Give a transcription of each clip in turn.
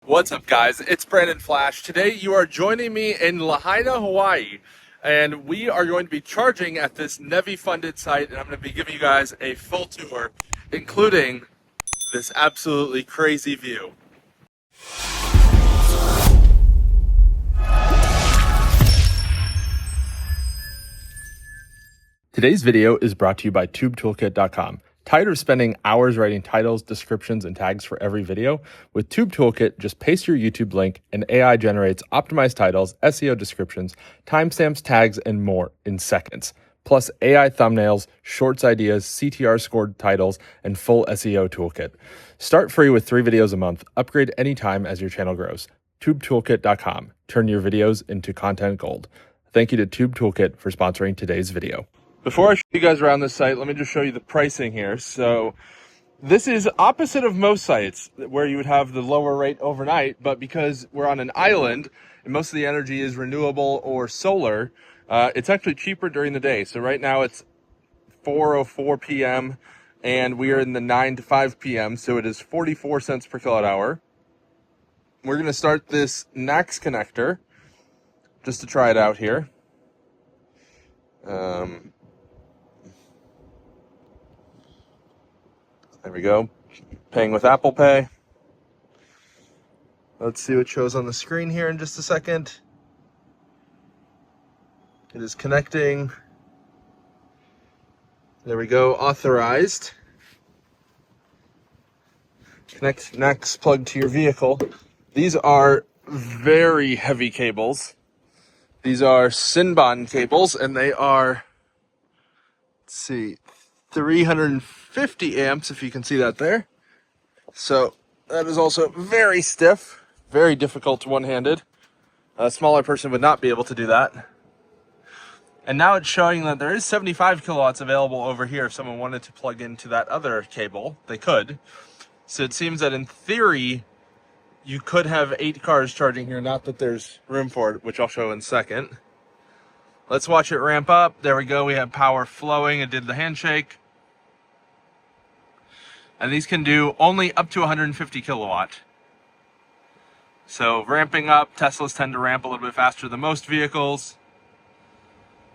What's up, guys? It's Brandon Flash. Today you are joining me in Lahaina, Hawaii, and we are going to be charging at this NEVI-funded site, and I'm going to be giving you guys a full tour, including this absolutely crazy view. Today's video is brought to you by TubeToolkit.com. Tired of spending hours writing titles, descriptions, and tags for every video? With Tube Toolkit, just paste your YouTube link and AI generates optimized titles, SEO descriptions, timestamps, tags, and more in seconds. Plus AI thumbnails, shorts ideas, CTR scored titles, and full SEO toolkit. Start free with 3 videos a month. Upgrade anytime as your channel grows. TubeToolkit.com. Turn your videos into content gold. Thank you to Tube Toolkit for sponsoring today's video. Before I show you guys around this site, let me just show you the pricing here. So this is opposite of most sites where you would have the lower rate overnight, but because we're on an island and most of the energy is renewable or solar, it's actually cheaper during the day. So right now it's 4:04 p.m. and we are in the 9 to 5 p.m. So it is 44 cents per kilowatt hour. We're going to start this NACS connector just to try it out here. There we go. Paying with Apple Pay. Let's see what shows on the screen here in just a second. It is connecting. There we go. Authorized. Connect NACS plug to your vehicle. These are very heavy cables. These are Sinbon cables, and they are, let's see, 350 amps, if you can see that there. So that is also very stiff, very difficult one-handed. A smaller person would not be able to do that. And now it's showing that there is 75 kilowatts available over here. If someone wanted to plug into that other cable, they could. So it seems that in theory, you could have 8 cars charging here, not that there's room for it, which I'll show in a second. Let's watch it ramp up. There we go. We have power flowing. It did the handshake. And these can do only up to 150 kilowatt. So ramping up, Teslas tend to ramp a little bit faster than most vehicles.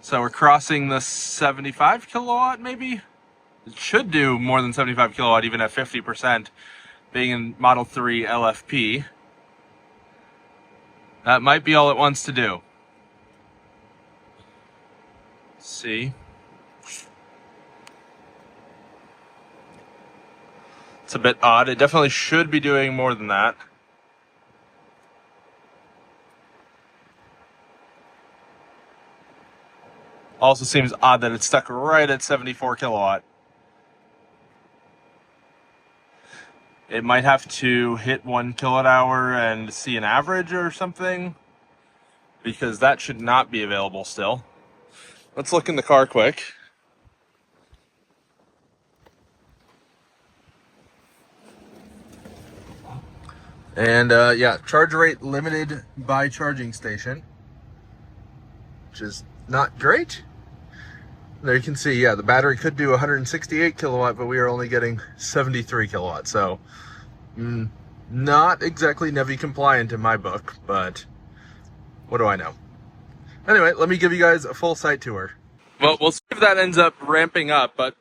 So we're crossing the 75 kilowatt maybe. It should do more than 75 kilowatt even at 50%, being in Model 3 LFP. That might be all it wants to do. Let's see. It's a bit odd. It definitely should be doing more than that. Also seems odd that it's stuck right at 74 kilowatt. It might have to hit 1 kilowatt hour and see an average or something, because that should not be available still. Let's look in the car quick. And yeah, charge rate limited by charging station, which is not great. There you can see, yeah, the battery could do 168 kilowatt, but we are only getting 73 kilowatt. So not exactly NEVI compliant in my book, but what do I know? Anyway, let me give you guys a full site tour. Well, we'll see if that ends up ramping up, but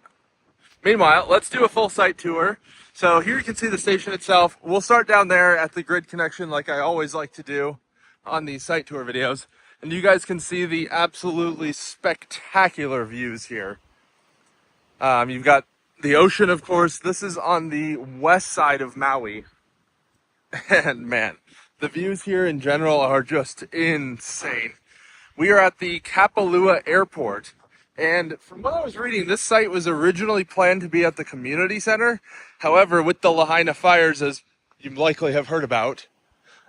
meanwhile, let's do a full site tour. So here you can see the station itself. We'll start down there at the grid connection like I always like to do on these site tour videos. And you guys can see the absolutely spectacular views here. You've got the ocean, of course. This is on the west side of Maui. And man, the views here in general are just insane. We are at the Kapalua Airport. And from what I was reading, this site was originally planned to be at the community center. However, with the Lahaina fires, as you likely have heard about,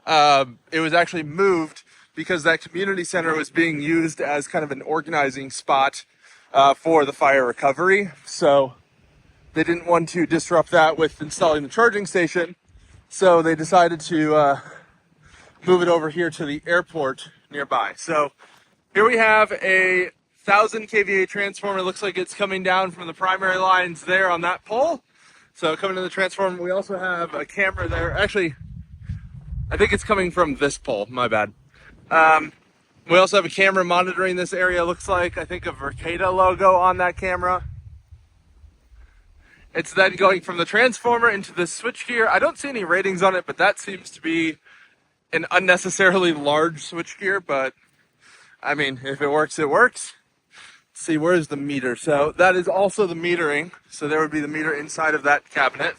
it was actually moved because that community center was being used as kind of an organizing spot for the fire recovery. So they didn't want to disrupt that with installing the charging station. So they decided to move it over here to the airport nearby. So here we have a 1,000 kVA transformer. It looks like it's coming down from the primary lines there on that pole. So coming to the transformer, we also have a camera there. Actually, I think it's coming from this pole, my bad. We also have a camera monitoring this area, looks like. I think a Verkada logo on that camera. It's then going from the transformer into the switchgear. I don't see any ratings on it, but that seems to be an unnecessarily large switchgear, but I mean, if it works, it works. Let's see, where's the meter? So that is also the metering. So there would be the meter inside of that cabinet.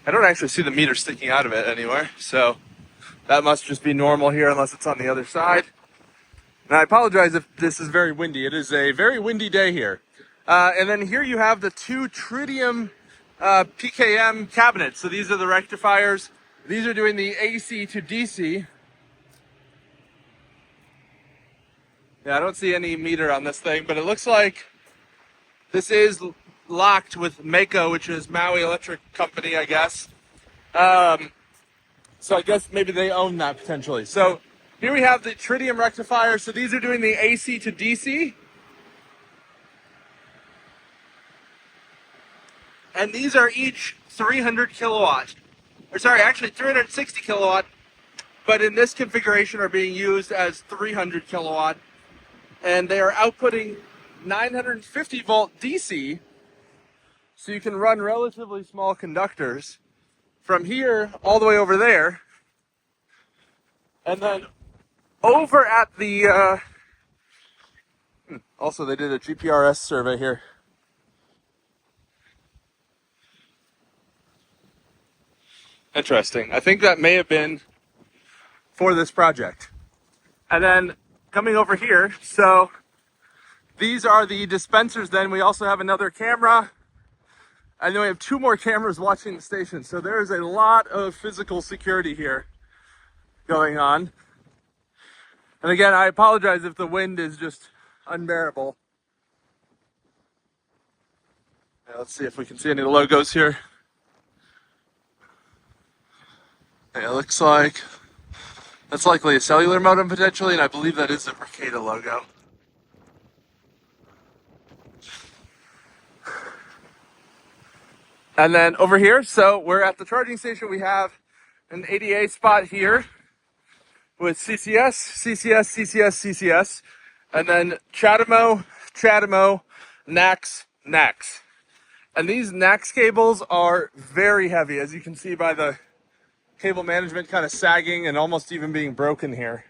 I don't actually see the meter sticking out of it anywhere, so that must just be normal here unless it's on the other side. And I apologize if this is very windy. It is a very windy day here. And then here you have the two Tritium PKM cabinets. So these are the rectifiers. These are doing the AC to DC. Yeah, I don't see any meter on this thing, but it looks like this is locked with Mako, which is Maui Electric Company, I guess. So I guess maybe they own that potentially. So here we have the Tritium rectifier. So these are doing the AC to DC. And these are each 300 kilowatt. Or sorry, actually 360 kilowatt. But in this configuration are being used as 300 kilowatt. And they are outputting 950 volt DC. So you can run relatively small conductors from here all the way over there. And then over at the, also they did a GPRS survey here. Interesting. I think that may have been for this project. And then coming over here, so these are the dispensers then. We also have another camera. And then we have two more cameras watching the station. So there is a lot of physical security here going on. And again, I apologize if the wind is just unbearable. Yeah, let's see if we can see any logos here. Yeah, it looks like that's likely a cellular modem potentially, and I believe that is the Brocade logo. And then over here, so we're at the charging station. We have an ADA spot here with CCS, CCS, CCS, CCS, and then CHAdeMO, CHAdeMO, NACS, NACS. And these NACS cables are very heavy, as you can see by the cable management kind of sagging and almost even being broken here.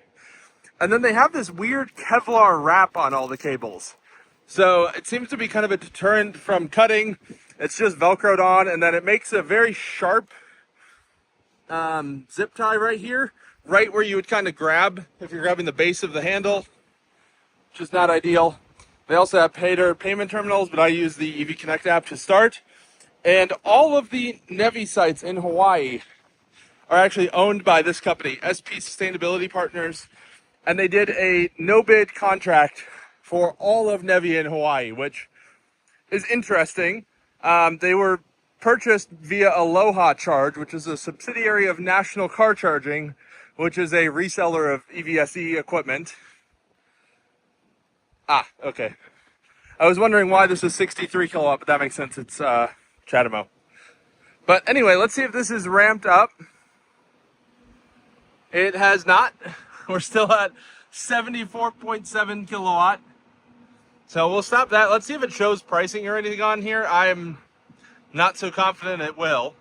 And then they have this weird Kevlar wrap on all the cables. So it seems to be kind of a deterrent from cutting. It's just Velcroed on, and then it makes a very sharp zip tie right here, right where you would kind of grab if you're grabbing the base of the handle, which is not ideal. They also have payment terminals, but I use the EV Connect app to start. And all of the NEVI sites in Hawaii are actually owned by this company, SP Sustainability Partners, and they did a no-bid contract for all of NEVI in Hawaii, which is interesting. They were purchased via Aloha Charge, which is a subsidiary of National Car Charging, which is a reseller of EVSE equipment. Ah, okay. I was wondering why this is 63 kilowatt, but that makes sense. It's CHAdeMO. But anyway, let's see if this is ramped up. It has not. We're still at 74.7 kilowatt. So we'll stop that. Let's see if it shows pricing or anything on here. I'm not so confident it will.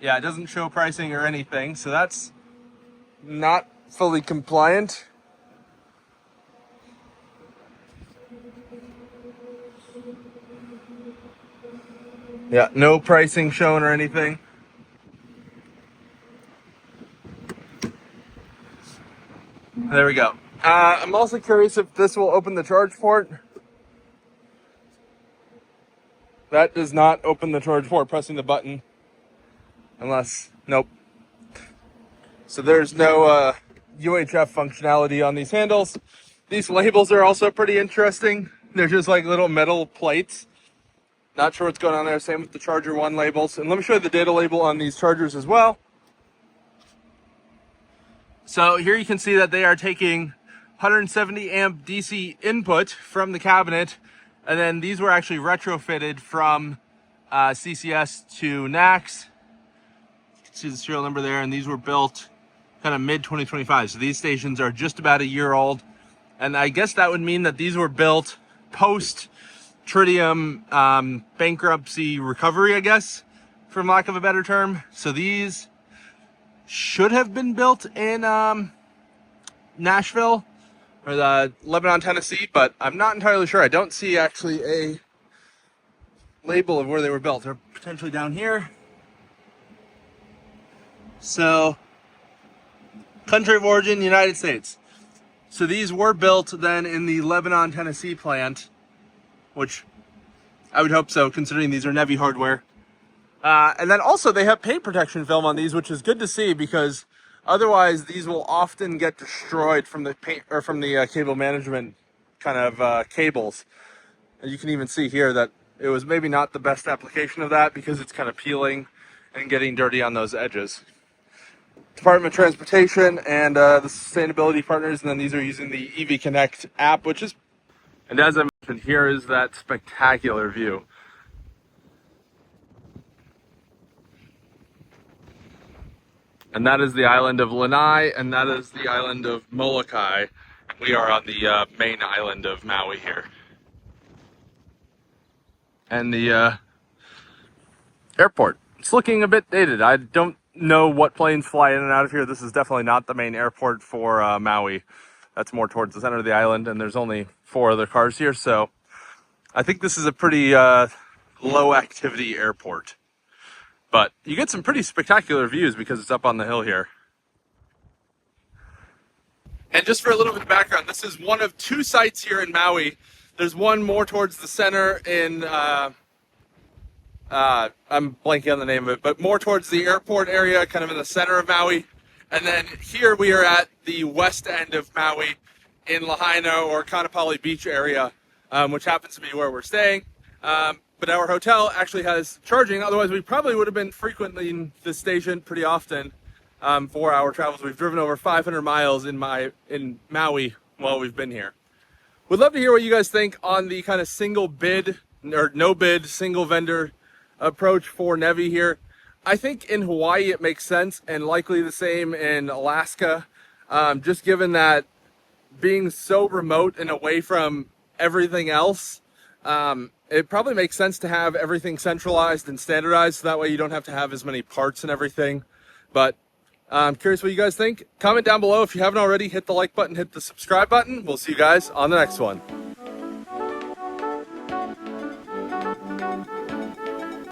Yeah, it doesn't show pricing or anything, so that's not fully compliant. Yeah, no pricing shown or anything. There we go. I'm also curious if this will open the charge port. That does not open the charge port, pressing the button. Unless, nope. So there's no UHF functionality on these handles. These labels are also pretty interesting. They're just like little metal plates. Not sure what's going on there. Same with the Charger 1 labels. And let me show you the data label on these chargers as well. So here you can see that they are taking 170 amp DC input from the cabinet, and then these were actually retrofitted from CCS to NACS. You can see the serial number there, and these were built kind of mid 2025. So these stations are just about a year old. And I guess that would mean that these were built post Tritium bankruptcy recovery, I guess, for lack of a better term. So these should have been built in Nashville or the Lebanon, Tennessee, but I'm not entirely sure. I don't see actually a label of where they were built. They're potentially down here. So, country of origin, United States. So these were built then in the Lebanon, Tennessee plant, which I would hope so, considering these are NEVI hardware. And then also they have paint protection film on these, which is good to see, because otherwise these will often get destroyed from the paint or from the cable management kind of cables. And you can even see here that it was maybe not the best application of that, because it's kind of peeling and getting dirty on those edges. Department of Transportation and the sustainability partners, and then these are using the EV Connect app, which is, and as I mentioned, here is that spectacular view. And that is the island of Lanai, and that is the island of Molokai. We are on the main island of Maui here. And the airport, it's looking a bit dated. I don't know what planes fly in and out of here. This is definitely not the main airport for Maui. That's more towards the center of the island, and there's only 4 other cars here, so I think this is a pretty low activity airport. But you get some pretty spectacular views because it's up on the hill here. And just for a little bit of background, this is one of 2 sites here in Maui. There's one more towards the center in, I'm blanking on the name of it, but more towards the airport area, kind of in the center of Maui. And then here we are at the west end of Maui in Lahaina or Kapalua Beach area, which happens to be where we're staying. But our hotel actually has charging. Otherwise, we probably would have been frequently in this station pretty often for our travels. We've driven over 500 miles in Maui while we've been here. We'd love to hear what you guys think on the kind of single bid or no bid, single vendor approach for NEVI here. I think in Hawaii it makes sense, and likely the same in Alaska, just given that being so remote and away from everything else, it probably makes sense to have everything centralized and standardized, so that way you don't have to have as many parts and everything. But I'm curious what you guys think. Comment down below. If you haven't already, hit the like button, hit the subscribe button. We'll see you guys on the next one.